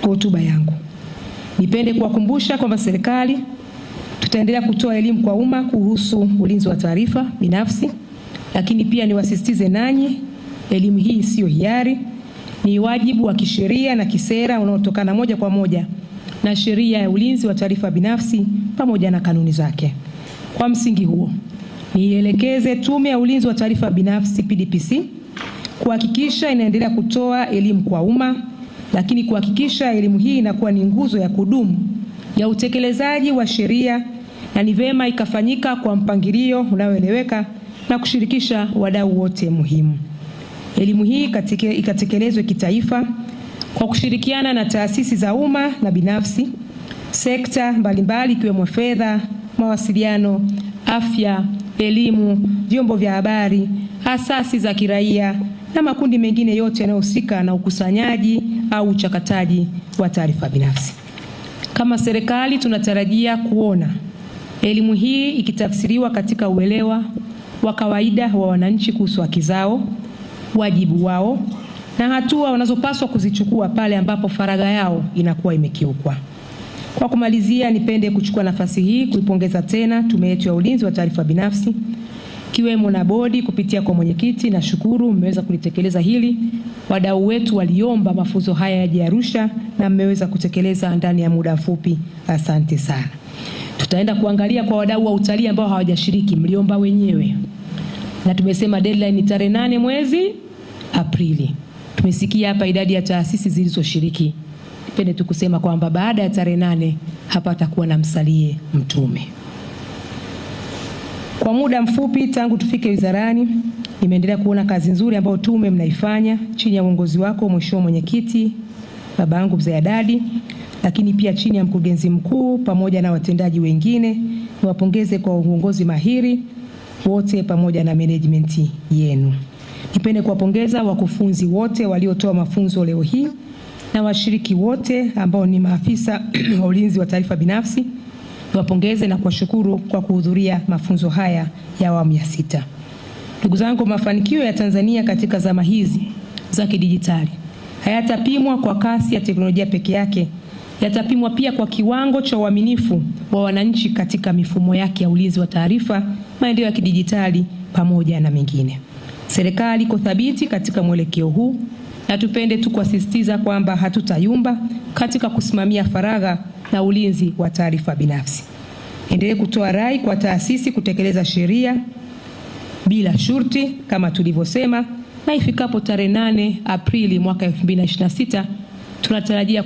hotuba yangu. Nipende kuwakumbusha kwamba serikali tutaendelea kutoa elimu kwa umma kuhusu ulinzi wa taarifa binafsi, lakini pia niwasisitize nanyi, elimu hii sio hiari, ni wajibu wa kisheria na kisera unaotokana moja kwa moja na sheria ya ulinzi wa taarifa binafsi pamoja na kanuni zake. Kwa msingi huo, nielekeze Tume ya Ulinzi wa Taarifa Binafsi PDPC kuhakikisha inaendelea kutoa elimu kwa umma, lakini kuhakikisha elimu hii inakuwa ni nguzo ya kudumu ya utekelezaji wa sheria, na ni vema ikafanyika kwa mpangilio unaoeleweka na kushirikisha wadau wote muhimu. Elimu hii ikatekelezwe kitaifa kwa kushirikiana na taasisi za umma na binafsi, sekta mbalimbali ikiwemo fedha, mawasiliano, afya, elimu, vyombo vya habari, asasi za kiraia na makundi mengine yote yanayohusika na ukusanyaji au uchakataji wa taarifa binafsi. Kama serikali tunatarajia kuona elimu hii ikitafsiriwa katika uelewa wa kawaida wa wananchi kuhusu haki zao, wajibu wao na hatua wanazopaswa kuzichukua pale ambapo faragha yao inakuwa imekiukwa. Kwa kumalizia, nipende kuchukua nafasi hii kuipongeza tena Tume yetu ya Ulinzi wa Taarifa Binafsi kiwemo na bodi kupitia kwa mwenyekiti. Na shukuru mmeweza kulitekeleza hili. Wadau wetu waliomba mafunzo haya yaje Arusha na mmeweza kutekeleza ndani ya muda mfupi. Asante sana. Tutaenda kuangalia kwa wadau wa utalii ambao hawajashiriki, mliomba wenyewe. Na tumesema deadline ni tarehe 8 mwezi Aprili. Tumesikia hapa idadi ya taasisi zilizoshiriki. Nipende tu kusema kwamba baada ya tarehe 8 hapa atakuwa na msalie mtume. Kwa muda mfupi tangu tufike wizarani, nimeendelea kuona kazi nzuri ambayo tume mnaifanya chini ya uongozi wako Mheshimiwa Mwenyekiti babangu Mzee Dadi, lakini pia chini ya mkurugenzi mkuu pamoja na watendaji wengine. Niwapongeze kwa uongozi mahiri wote pamoja na management yenu. Nipende kuwapongeza wakufunzi wote waliotoa mafunzo leo hii na washiriki wote ambao ni maafisa wa ulinzi wa taarifa binafsi. Niwapongeze na kuwashukuru kwa kuhudhuria mafunzo haya ya awamu ya 6. Ndugu zangu, mafanikio ya Tanzania katika zama hizi za kidijitali hayatapimwa kwa kasi ya teknolojia peke yake, yatapimwa pia kwa kiwango cha uaminifu wa wananchi katika mifumo yake ya ulinzi wa taarifa, maendeleo ya kidijitali pamoja na mengine. Serikali iko thabiti katika mwelekeo huu, na tupende tu kusisitiza kwamba hatutayumba katika kusimamia faragha na ulinzi wa taarifa binafsi. Endelee kutoa rai kwa taasisi kutekeleza sheria bila shurti kama tulivyosema, na ifikapo tarehe 8 Aprili mwaka 2026 tunatarajia